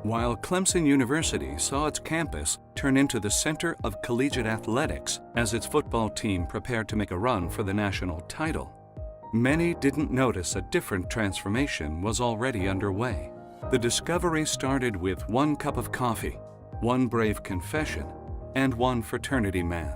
While Clemson University saw its campus turn into the center of collegiate athletics as its football team prepared to make a run for the national title, many didn't notice a different transformation was already underway. The discovery started with 1 cup of coffee, 1 brave confession, and 1 fraternity man.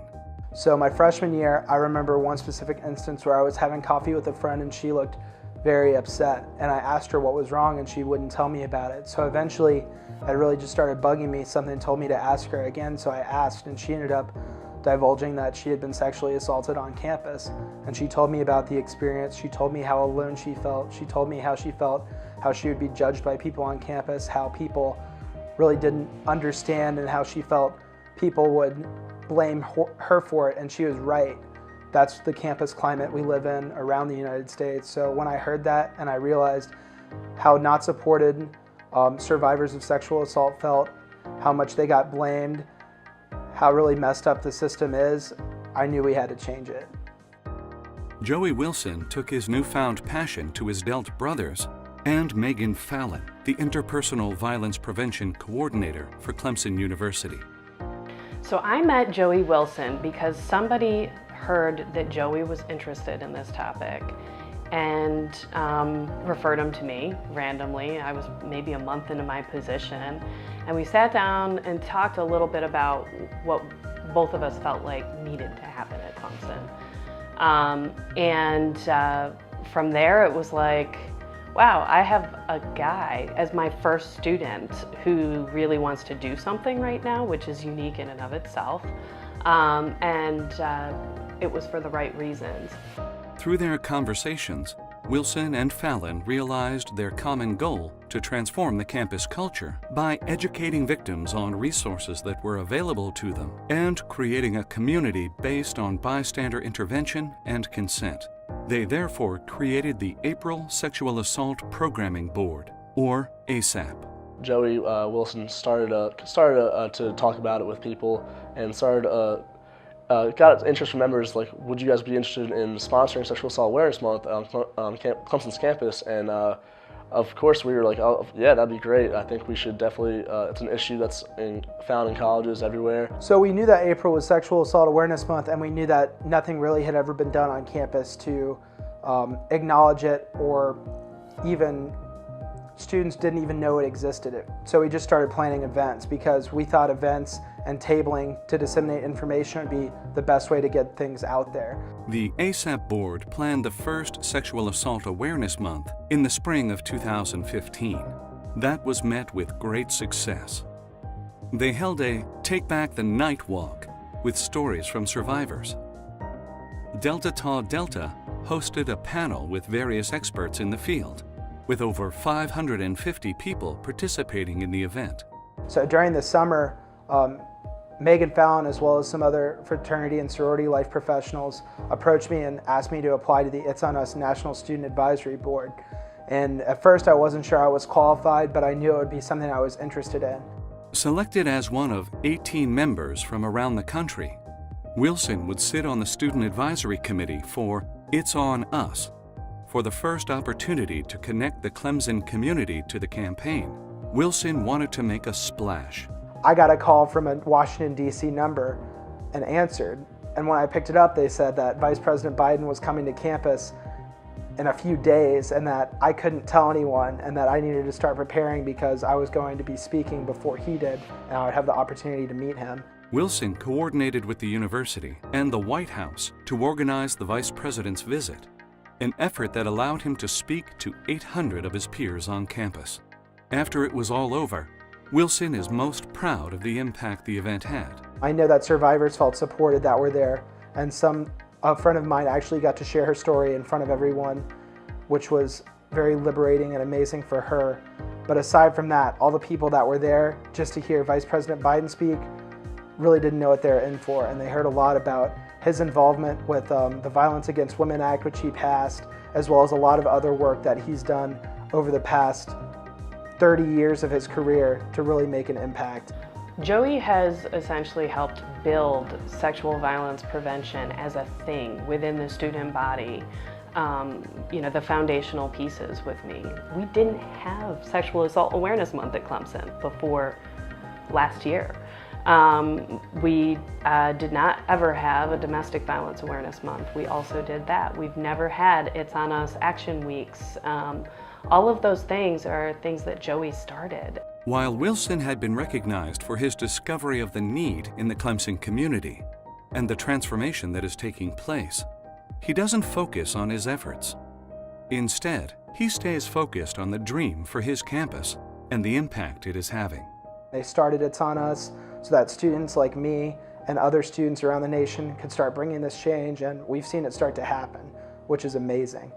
So my freshman year, I remember one specific instance where I was having coffee with a friend and she looked very upset, and I asked her what was wrong and she wouldn't tell me about it. So eventually it really just started bugging me. Something told me to ask her again, so I asked, and she ended up divulging that she had been sexually assaulted on campus. And she told me about the experience. She told me how alone she felt. She told me how she felt, how she would be judged by people on campus, how people really didn't understand, and how she felt people would blame her for it, and she was right. That's the campus climate we live in around the United States. So when I heard that and I realized how not supported survivors of sexual assault felt, how much they got blamed, how really messed up the system is, I knew we had to change it. Joey Wilson took his newfound passion to his Delt brothers and Megan Fallon, the Interpersonal Violence Prevention Coordinator for Clemson University. So I met Joey Wilson because somebody heard that Joey was interested in this topic and referred him to me randomly. I was maybe a month into my position, and we sat down and talked a little bit about what both of us felt like needed to happen at Clemson. From there it was like, wow, I have a guy as my first student who really wants to do something right now, which is unique in and of itself. It was for the right reasons. Through their conversations, Wilson and Fallon realized their common goal to transform the campus culture by educating victims on resources that were available to them and creating a community based on bystander intervention and consent. They therefore created the April Sexual Assault Programming Board, or ASAP. Joey Wilson started to talk about it with people and got interest from members, like, would you guys be interested in sponsoring Sexual Assault Awareness Month on Clemson's campus? And of course we were like, oh yeah, that'd be great. I think we should definitely, it's an issue that's found in colleges everywhere. So we knew that April was Sexual Assault Awareness Month, and we knew that nothing really had ever been done on campus to acknowledge it, or even students didn't even know it existed. So we just started planning events because we thought events and tabling to disseminate information would be the best way to get things out there. The ASAP board planned the first Sexual Assault Awareness Month in the spring of 2015. That was met with great success. They held a Take Back the Night Walk with stories from survivors. Delta Tau Delta hosted a panel with various experts in the field, with over 550 people participating in the event. So during the summer, Megan Fallon, as well as some other fraternity and sorority life professionals, approached me and asked me to apply to the It's On Us National Student Advisory Board. And at first I wasn't sure I was qualified, but I knew it would be something I was interested in. Selected as one of 18 members from around the country, Wilson would sit on the Student Advisory Committee for It's On Us. For the first opportunity to connect the Clemson community to the campaign, Wilson wanted to make a splash. I got a call from a Washington, D.C. number and answered. And when I picked it up, they said that Vice President Biden was coming to campus in a few days and that I couldn't tell anyone and that I needed to start preparing because I was going to be speaking before he did and I would have the opportunity to meet him. Wilson coordinated with the university and the White House to organize the Vice President's visit, an effort that allowed him to speak to 800 of his peers on campus. After it was all over, Wilson is most proud of the impact the event had. I know that survivors felt supported that were there, and a friend of mine actually got to share her story in front of everyone, which was very liberating and amazing for her. But aside from that, all the people that were there just to hear Vice President Biden speak really didn't know what they were in for, and they heard a lot about his involvement with the Violence Against Women Act, which he passed, as well as a lot of other work that he's done over the past 30 years of his career to really make an impact. Joey has essentially helped build sexual violence prevention as a thing within the student body the foundational pieces with me. We didn't have Sexual Assault Awareness Month at Clemson before last year. We did not ever have a Domestic Violence Awareness Month. We also did that. We've never had It's On Us Action Weeks. All of those things are things that Joey started. While Wilson had been recognized for his discovery of the need in the Clemson community and the transformation that is taking place, he doesn't focus on his efforts. Instead, he stays focused on the dream for his campus and the impact it is having. They started It's On Us so that students like me and other students around the nation could start bringing this change, and we've seen it start to happen, which is amazing.